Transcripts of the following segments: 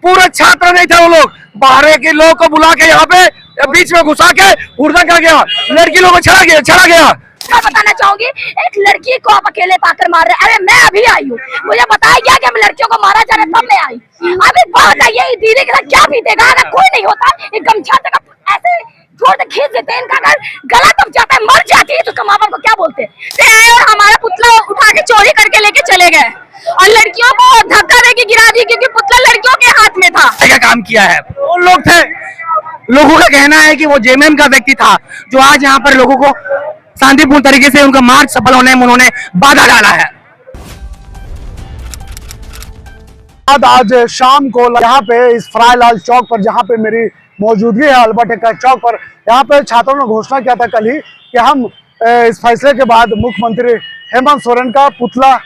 पूरे छात्र नहीं थे वो लोग, बाहर के लोग को बुला के यहाँ पे बीच में घुसा के उड़दा कर गया, लड़की लोग को छड़ा गया। मैं बताना चाहूंगी, एक लड़की को आप अकेले पाकर मार रहे। अरे मैं अभी आई हूँ, मुझे बताया गया कि हम लड़कियों को मारा जा रहा है, तब मैं आई। अभी बात है ये दीदी के साथ क्या बीतेगा अगर कोई नहीं होता। एक गमछा तक ऐसे जोर से खींच देते हैं, इनका अगर गला तब जाता है, मर जाती है तो उसका माँ बाप को क्या बोलते। फिर आए और हमारा पुतला उठा के चोरी करके लेके चले गए और लड़कियों को धक्का देके गिरा दी क्योंकि पुतला लड़कियों के हाथ में था। क्या काम किया है वो लोग थे, लोगों का कहना है कि वो जेएमएम का व्यक्ति था जो आज यहाँ पर लोगों को शांतिपूर्ण तरीके से उनका मार्च सफल होने में उन्होंने बाधा डाला है। आज शाम को यहाँ पे इस फ्राईलाल चौक पर जहाँ पे मेरी मौजूदगी है, अल्बर्ट एक्का चौक पर, यहाँ पे छात्रों ने घोषणा किया था कल ही कि हम इस फैसले के बाद मुख्यमंत्री हेमंत सोरेन का पुतला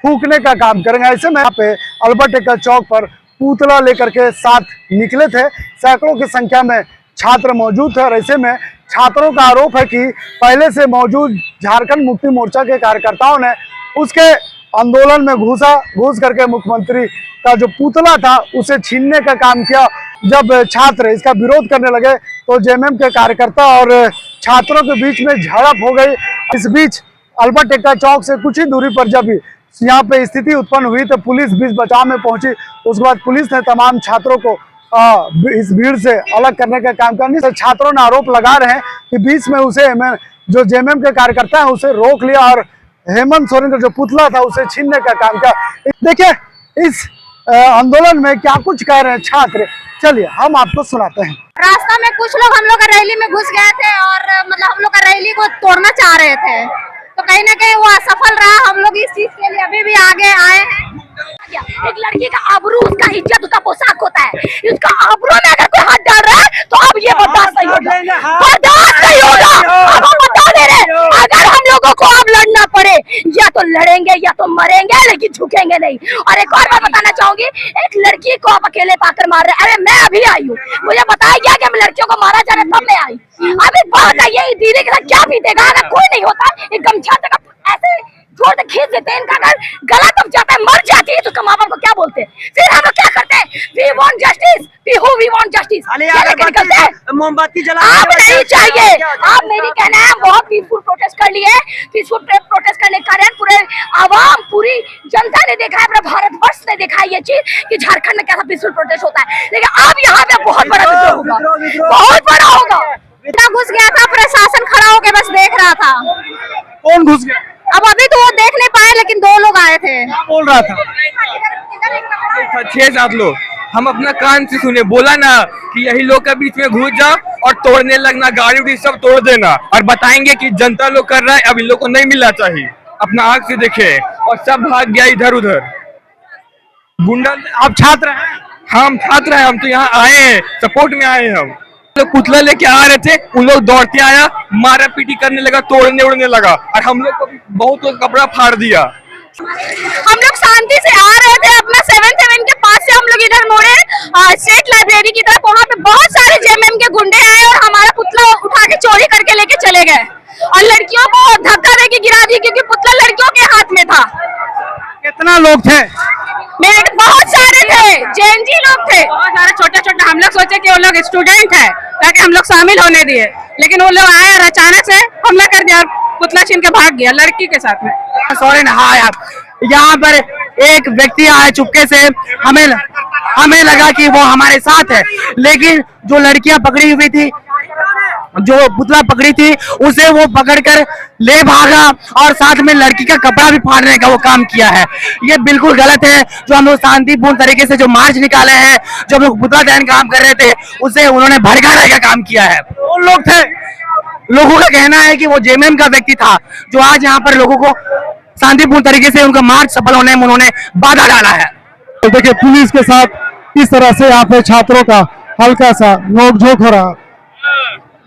फूंकने का काम करेंगे। ऐसे में यहाँ पे अल्बर्ट एक्का चौक पर पुतला लेकर के साथ निकले थे, सैकड़ों की संख्या में छात्र मौजूद थे। और ऐसे में छात्रों का आरोप है कि पहले से मौजूद झारखंड मुक्ति मोर्चा के कार्यकर्ताओं ने उसके आंदोलन में घुस करके मुख्यमंत्री का जो पुतला था उसे छीनने का काम किया। जब छात्र इसका विरोध करने लगे तो जेएमएम के कार्यकर्ता और छात्रों के बीच में झड़प हो गई। इस बीच अल्बर्ट एक्का चौक से कुछ ही दूरी पर जब यहाँ पे स्थिति उत्पन्न हुई तो पुलिस बीच बचाव में पहुंची। उसके बाद पुलिस ने तमाम छात्रों को इस भीड़ से अलग करने का काम किया। छात्रों ने आरोप लगा रहे हैं कि बीच में उसे जो जेएमएम के कार्यकर्ता है उसे रोक लिया और हेमंत सोरेन का जो पुतला था उसे छीनने का काम किया। देखिए इस आंदोलन में क्या कुछ कह रहे हैं छात्र, चलिए हम आपको सुनाते हैं। रास्ता में कुछ लोग हम लोग का रैली में घुस गए थे और मतलब हम लोग का रैली को तोड़ना चाह रहे थे, तो कहीं ना कहीं वो असफल रहा। हम लोग इस चीज के लिए अभी भी आगे आए हैं। एक लड़की का आबरू, उसका इज्जत, उसका पोशाक होता है, उसका आबरू में अगर कोई हाथ डाल रहा है तो अब ये बर्दाश्त नहीं होगा, बर्दाश्त नहीं होगा। अब हम बता दे रहे हैं, अगर हम लोगों को अब लड़ना पड़े या तो लड़ेंगे या तो मरेंगे, लेकिन झुकेंगे नहीं। और एक और बात बताना चाहूंगी, एक लड़की को आप अकेले पाकर मार रहे। अरे मैं अभी आई हूँ, मुझे बताया गया कि हम लड़कियों को मारा जा रहा है, तब मैं आई। अभी बात है ये दीदी के साथ क्या बीतेगा अगर कोई नहीं होता। एक गमछा तक ऐसे जोर से खींच देते हैं, इनका अगर गला तब जाता है, मर जाती है तो उसका माँ बाप को क्या बोलते। फिर हम लोग क्या करते हैं, we want justice, we want justice, मोमबत्ती जला आप नहीं चाहिए। आप मेरी कहना है, बहुत पीसफुल प्रोटेस्ट कर लिए, पीसफुल प्रोटेस्ट करने का कारण पूरे आवाम, पूरी जनता ने देखा है, पूरा भारतवर्ष ने देखा है ये चीज कि झारखंड में कैसा पीसफुल प्रोटेस्ट होता है। लेकिन अब यहाँ पे बहुत बड़ा विद्रोह होगा, बहुत बड़ा होगा। इतना घुस गया था, प्रशासन खड़ा होकर बस देख रहा था। कौन घुस गया? अब अभी तो वो देख नहीं पाए, लेकिन 2 लोग आए थे। क्या बोल रहा था? 6-7 लोग। हम अपना कान से सुने, बोला ना कि यही लोग के बीच में घुस जाओ और तोड़ने लगना, गाड़ी उड़ी सब तोड़ देना और बताएंगे कि जनता लोग कर रहा है, अब इन लोग को नहीं मिलना चाहिए। अपना आंख से देखे और सब भाग गया इधर उधर। गुंडा। आप छात्र हैं? हम छात्र हैं, हम तो यहाँ आए हैं, सपोर्ट में आए हैं। हम लोग पुतला लेके आ रहे थे, उन लोग दौड़ते आया, मारा पीटी करने लगा, तोड़ने उड़ने लगा और हम लोग को बहुत कपड़ा फाड़ दिया। हम लोग शांति से आ रहे थे, अपना 7-7 के पास से हम लोग इधर मोड़े स्टेट लाइब्रेरी की तरफ। वहाँ पे बहुत सारे जेएमएम के गुंडे आए और हमारा पुतला उठा के चोरी करके लेके चले गए और लड़कियों को धक्का देके गिरा दी क्योंकि पुतला लड़कियों के हाथ में था। कितना लोग थे? मेरे बहुत सारे थे, जेएनजी लोग थे, बहुत सारे छोटे-छोटे। हम लोग सोचे कि वो लोग स्टूडेंट है ताकि हम लोग शामिल होने दिए, लेकिन वो लोग आए और अचानक से हमला कर दिया और पुतला छीन के भाग गया लड़की के साथ में। सॉरी ना, हाँ यार, यहाँ पर एक व्यक्ति आया चुपके से, हमें लगा कि वो हमारे साथ है, लेकिन जो लड़कियां पकड़ी हुई थी, जो पुतला पकड़ी थी, उसे वो पकड़कर ले भागा और साथ में लड़की का कपड़ा भी फाड़ने का वो काम किया है। ये बिल्कुल गलत है। जो हम लोग शांतिपूर्ण तरीके से जो मार्च निकाले हैं, जो हम लोग पुतला दहन काम कर रहे थे, उसे उन्होंने भड़काने का काम किया है। वो लोग थे, लोगों का कहना है कि वो जेएमएम का व्यक्ति था जो आज यहाँ पर लोगों को शांतिपूर्ण तरीके से उनका मार्च सफल होने में उन्होंने बाधा डाला है। तो देखिए पुलिस के साथ इस तरह से यहाँ पे छात्रों का हल्का सा नोकझोंक हो रहा।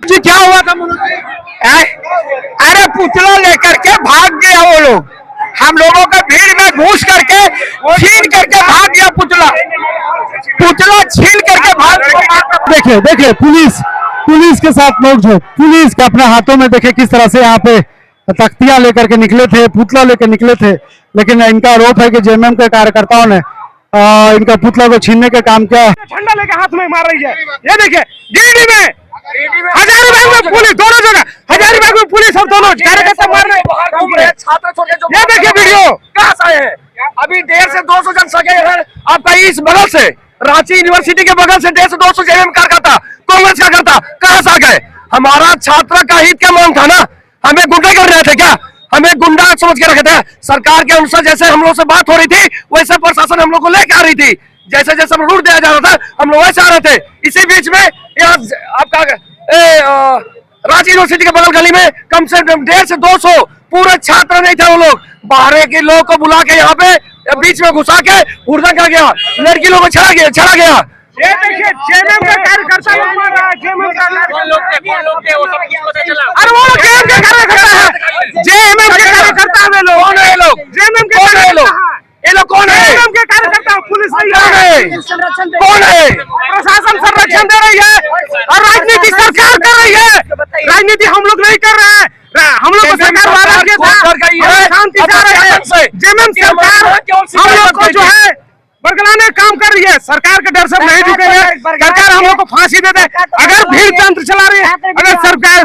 जी क्या हुआ था? अरे पुतला लेकर के भाग गया वो लोग, हम लोगों का भीड़ में घुस करके छीन करके भाग गया पुतला छीन करके भाग। देखिए पुलिस के साथ नोकझोंक। पुलिस के अपने हाथों में देखे किस तरह से यहाँ पे तख्तियां लेकर के निकले थे, पुतला लेकर निकले थे, लेकिन इनका आरोप है कि जेएमएम के कार्यकर्ताओं ने इनका पुतला को छीनने का काम किया। झंडा लेके हाथ में मार रही है। ये देखिए गिरिडीह में हजारीबाग में पुलिस, दोनों जगह हजारीबाग में पुलिस और दोनों कार्यकर्ता मार रहे छात्र छोटे। ये देखिए वीडियो कहाँ से आए हैं। अभी 150 से 200 जन सगे हैं आपका इस बगल से, रांची यूनिवर्सिटी के बगल से 150 से 200 जेएमएम कार्यकर्ता, कांग्रेस कार्यकर्ता कहाँ से आ गए। हमारा छात्र का हित का मांग था ना, हमें गुंडा कर रहे थे क्या, हमें गुंडा समझ के रखे थे। सरकार के अनुसार जैसे हम लोग से बात हो रही थी वैसे प्रशासन हम लोग को लेकर आ रही थी, जैसे जैसे रूट दिया जा रहा था हम लोग वैसे आ रहे थे। इसी बीच में यहाँ आपका रांची यूनिवर्सिटी के बगल गली में कम से कम 150 से 200 पूरे छात्र नहीं थे, वो लोग बाहर के लोग को बुला के यहाँ पे बीच में घुसा के हुड़दंग कर गया, लड़की लोगों को छड़ा गया। ये देखिए जेएमएम का कार्यकर्ता लोग मार रहा है। जेएमएम का अरे वो लोग जेएमएम के कार्यकर्ता है, जेएमएम के कार्यकर्ता है। लोग कौन है? लोग जेएमएम के कौन है? लोग ये लोग कौन है? जेएमएम के कार्यकर्ता। पुलिस कौन है? प्रशासन संरक्षण दे रही है और राजनीति सरकार कर रही है। राजनीति हम लोग नहीं कर रहे हैं, हम लोग को सरकार वाला के था शांति से रहे हैं। जेएमएम सरकार हम लोग को जो है बरगलाने काम कर रही है। सरकार के डर से नहीं झुकेंगे। सरकार हम लोग को फांसी दे दे। अगर भीड़ तंत्र चला रही है, अगर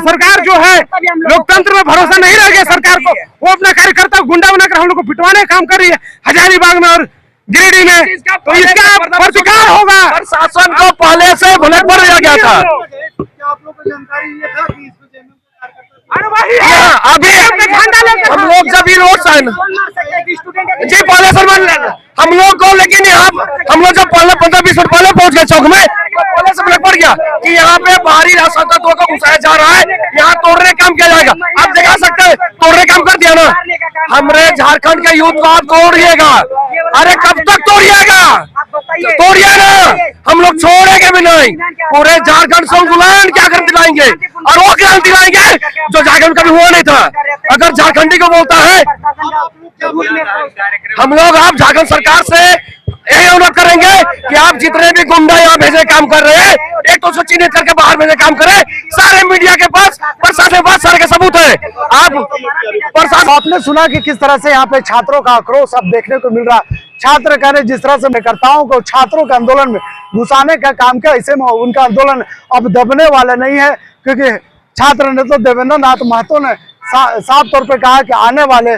सरकार जो है लोकतंत्र में भरोसा नहीं रह गया सरकार को, वो अपना कार्यकर्ता गुंडा बनाकर हम लोग को पिटवाने का काम कर रही है हजारीबाग में और गिरिडीह में, तो इसका प्रतिकार होगा। प्रशासन को पहले से भुलक पड़ गया था। आप लोग को जानकारी ये था कि अभी हम लोग जब रोड साइन जी पहले सर हम लोग को, लेकिन यहाँ हम लोग जब पहले 15-20 मिनट पहले पहुंच गए चौक में, तो पहले से पड़ गया कि यहाँ पे बाहरी तत्वों को घुसाया जा रहा है, यहाँ तोड़ने काम किया जाएगा। आप दिखा सकते हैं तोड़ने काम कर दिया ना। हमारे झारखंड के यूथ को आप तोड़िएगा, अरे कब तक तोड़िएगा, तोड़िए ना, हम लोग छोड़ेंगे भी नहीं। पूरे झारखंड से आंदोलन क्या कर दिलाएंगे, और वो क्रांति दिलाएंगे जो झारखंड कभी हुआ नहीं था। अगर झारखंडी को बोलता है हम लोग, आप झारखंड सरकार से यही अनुरोध करेंगे कि आप जितने भी गुंडा यहाँ भेजे काम कर रहे हैं, एक तो चिन्हित करके बाहर भेजे काम करे। सारे मीडिया के पास प्रशासन के पास सारे के सबूत है। आप प्रशासन, आपने सुना कि किस तरह से यहाँ पे छात्रों का आक्रोश अब देखने को मिल रहा। छात्र कह रहे जिस तरह से कार्यकर्ताओं को छात्रों के आंदोलन में घुसाने का काम किया, ऐसे में उनका आंदोलन अब दबने वाला नहीं है, क्योंकि छात्र ने तो देवेंद्र नाथ महतो ने साफ तौर पे कहा कि आने वाले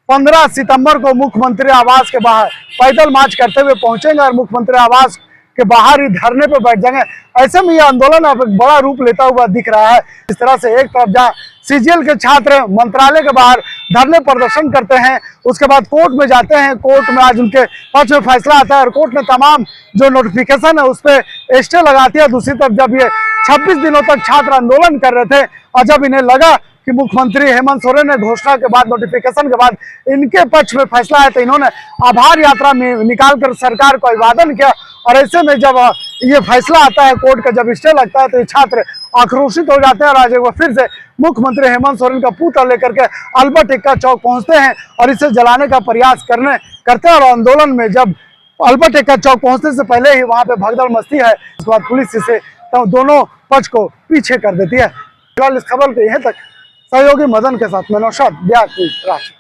15 सितंबर को मुख्यमंत्री आवास के बाहर पैदल मार्च करते हुए पहुंचेंगे और मुख्यमंत्री आवास के बाहर ही धरने पे बैठ जाएंगे। ऐसे में यह आंदोलन अब एक बड़ा रूप लेता हुआ दिख रहा है। इस तरह से एक तरफ जहाँ सीजीएल के छात्र मंत्रालय के बाहर धरने प्रदर्शन करते हैं, उसके बाद कोर्ट में जाते हैं, कोर्ट में आज उनके पक्ष में फैसला आता है और कोर्ट ने तमाम जो नोटिफिकेशन है उस पर स्टे लगाती है। दूसरी तरफ जब ये 26 दिनों तक छात्र आंदोलन कर रहे थे और जब इन्हें लगा कि मुख्यमंत्री हेमंत सोरेन ने घोषणा के बाद, नोटिफिकेशन के बाद इनके पक्ष में फैसला है, तो इन्होंने आभार यात्रा में निकालकर सरकार को अभिवादन किया। और ऐसे में जब ये फैसला आता है कोर्ट का, जब स्टे लगता है, तो ये छात्र आक्रोशित हो जाते हैं और आज एक बार फिर से मुख्यमंत्री हेमंत सोरेन का पुतला लेकर के अल्बर्ट एक्का चौक पहुंचते हैं और इसे जलाने का प्रयास करते हैं। और आंदोलन में जब अल्बर्ट एक्का चौक पहुंचने से पहले ही वहां पे भगदड़ मस्ती है, उसके बाद पुलिस इसे तो दोनों पक्ष को पीछे कर देती है। इस खबर के यहीं तक सहयोगी मदन के साथ मैं नौशाद, बिहार की रांची।